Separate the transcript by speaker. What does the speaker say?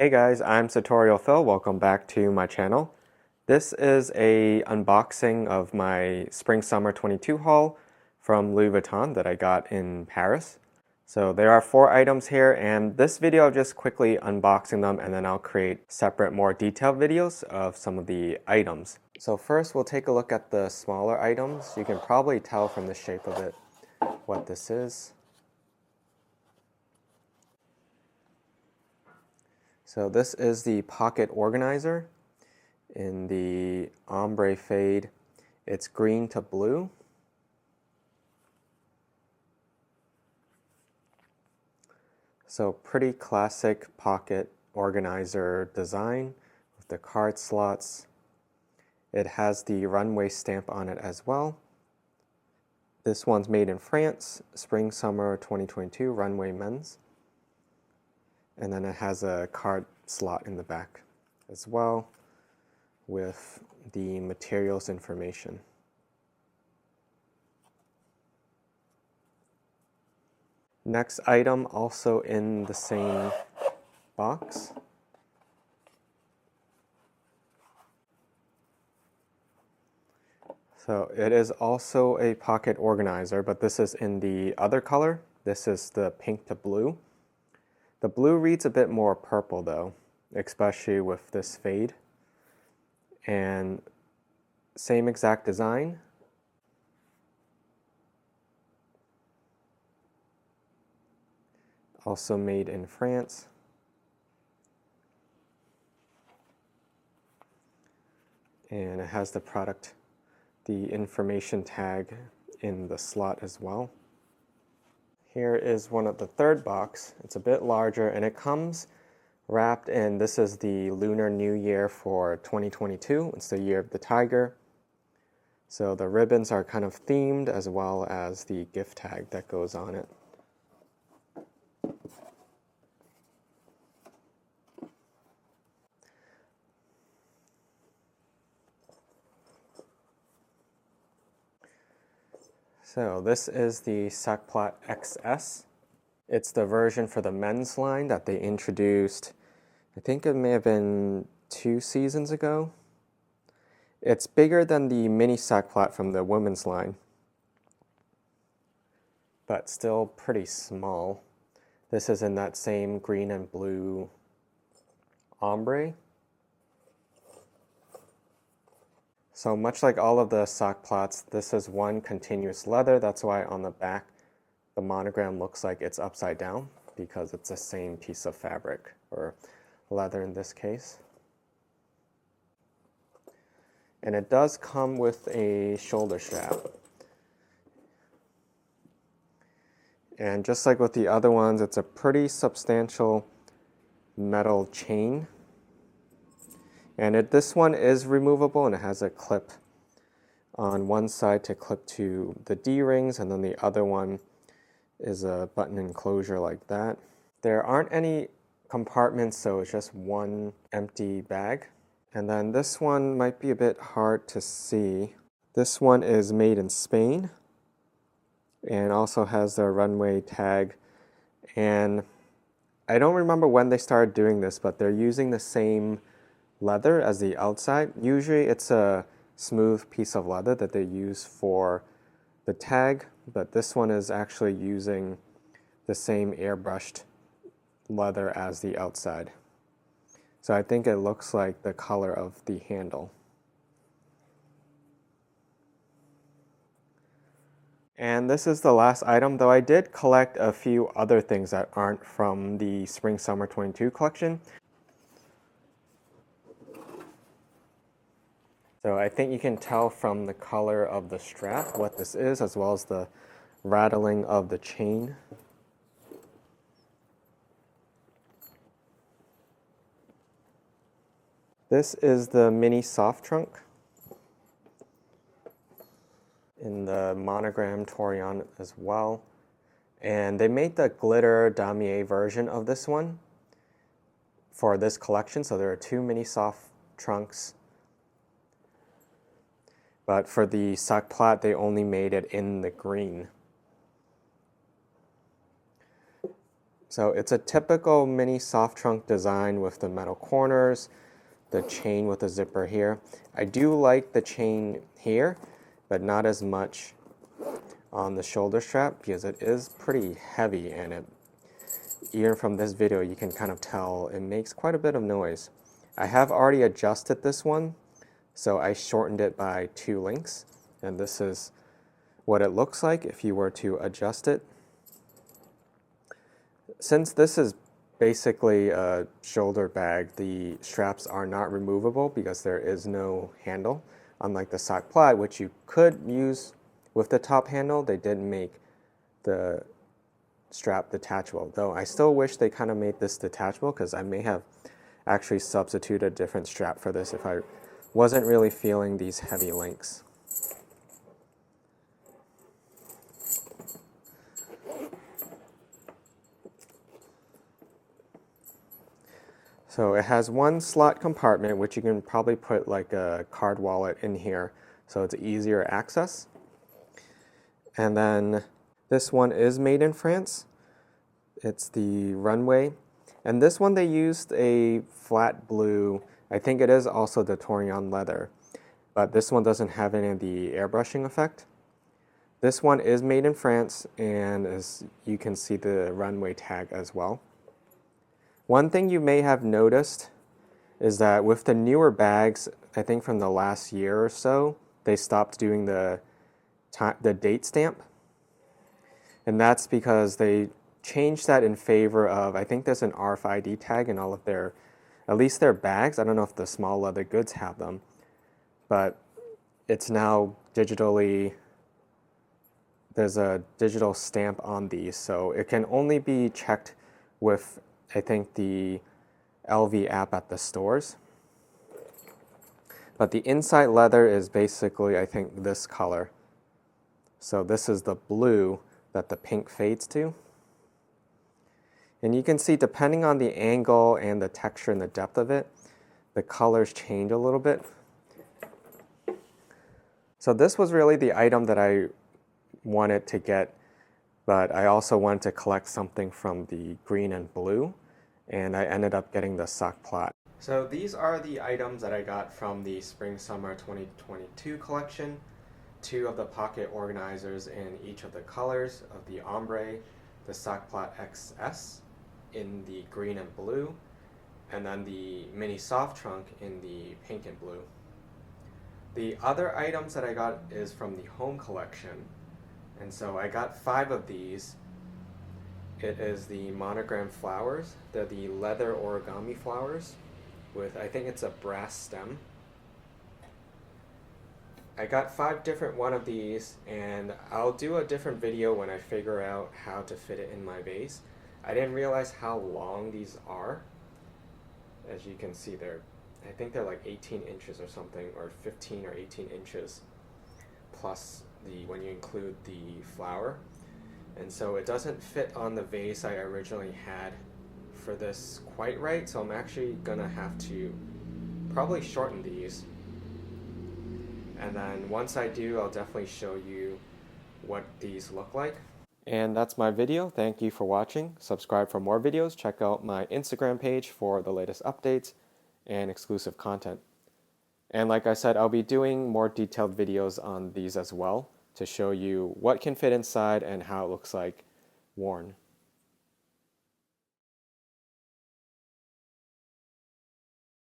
Speaker 1: Hey guys, I'm SartorialPhil. Welcome back to my channel. This is a unboxing of my Spring/Summer 22 haul from Louis Vuitton that I got in Paris. So there are 4 items here, and this video I'll just quickly unboxing them, and then I'll create separate, more detailed videos of some of the items. So first we'll take a look at the smaller items. You can probably tell from the shape of it what this is. So this is the pocket organizer in the ombre fade. It's green to blue. So pretty classic pocket organizer design with the card slots. It has the runway stamp on it as well. This one's made in France, Spring/Summer 2022, runway men's. And then it has a card slot in the back as well with the materials information. Next item, also in the same box. So it is also a pocket organizer, but this is in the other color. This is the pink to blue. The blue reads a bit more purple though, especially with this fade. And same exact design. Also made in France. And it has the product, the information tag in the slot as well. Here is one of the third box. It's a bit larger and it comes wrapped in, this is the Lunar New Year for 2022. It's the year of the tiger. So the ribbons are kind of themed as well as the gift tag that goes on it. So this is the plat XS. It's the version for the men's line that they introduced, I think it may have been 2 seasons ago. It's bigger than the mini plat from the women's line, but still pretty small. This is in that same green and blue ombre. So much like all of the plats, this is one continuous leather. That's why on the back, the monogram looks like it's upside down because it's the same piece of fabric, or leather in this case. And it does come with a shoulder strap. And just like with the other ones, it's a pretty substantial metal chain. And this one is removable, and it has a clip on one side to clip to the D-rings, and then the other one is a button enclosure like that. There aren't any compartments, so it's just one empty bag. And then this one might be a bit hard to see. This one is made in Spain and also has the runway tag. And I don't remember when they started doing this, but they're using the same leather as the outside. Usually it's a smooth piece of leather that they use for the tag, but this one is actually using the same airbrushed leather as the outside. So I think it looks like the color of the handle. And this is the last item, though I did collect a few other things that aren't from the Spring/Summer 22 collection. So I think you can tell from the color of the strap what this is, as well as the rattling of the chain. This is the mini soft trunk in the monogram Torion as well. And they made the glitter damier version of this one for this collection. So there are 2 mini soft trunks. But for the plat, they only made it in the green. So it's a typical mini soft trunk design with the metal corners, the chain with the zipper here. I do like the chain here, but not as much on the shoulder strap because it is pretty heavy, and even from this video you can kind of tell it makes quite a bit of noise. I have already adjusted this one, so I shortened it by 2 links, and this is what it looks like if you were to adjust it. Since this is basically a shoulder bag, the straps are not removable because there is no handle. Unlike the sock plat, which you could use with the top handle, they did make the strap detachable. Though I still wish they kind of made this detachable, because I may have actually substituted a different strap for this if I wasn't really feeling these heavy links. So it has one slot compartment, which you can probably put like a card wallet in here, so it's easier access. And then this one is made in France. It's the Runway. And this one they used a flat blue, I think it is also the Torion leather, but this one doesn't have any of the airbrushing effect. This one is made in France, and as you can see the Runway tag as well. One thing you may have noticed is that with the newer bags, I think from the last year or so, they stopped doing the date stamp. And that's because they changed that in favor of, I think there's an RFID tag in all of their, at least their bags. I don't know if the small leather goods have them, but it's now digitally, there's a digital stamp on these, so it can only be checked with, I think, the LV app at the stores. But the inside leather is basically, I think, this color. So this is the blue that the pink fades to. And you can see, depending on the angle and the texture and the depth of it, the colors change a little bit. So this was really the item that I wanted to get, but I also wanted to collect something from the green and blue, and I ended up getting the sock plat. So these are the items that I got from the Spring-Summer 2022 collection. 2 of the pocket organizers in each of the colors of the ombre, the sock plat XS in the green and blue, and then the mini soft trunk in the pink and blue. The other items that I got is from the home collection, and so I got 5 of these. It is the monogram flowers. They're the leather origami flowers with, I think it's a brass stem. I got 5 different one of these, and I'll do a different video when I figure out how to fit it in my vase. I didn't realize how long these are. As you can see, I think they're like 18 inches or something, or 15 or 18 inches, plus when you include the flower. And so it doesn't fit on the vase I originally had for this quite right, so I'm actually gonna have to probably shorten these. And then once I do, I'll definitely show you what these look like. And that's my video. Thank you for watching. Subscribe for more videos. Check out my Instagram page for the latest updates and exclusive content. And like I said, I'll be doing more detailed videos on these as well to show you what can fit inside and how it looks like worn.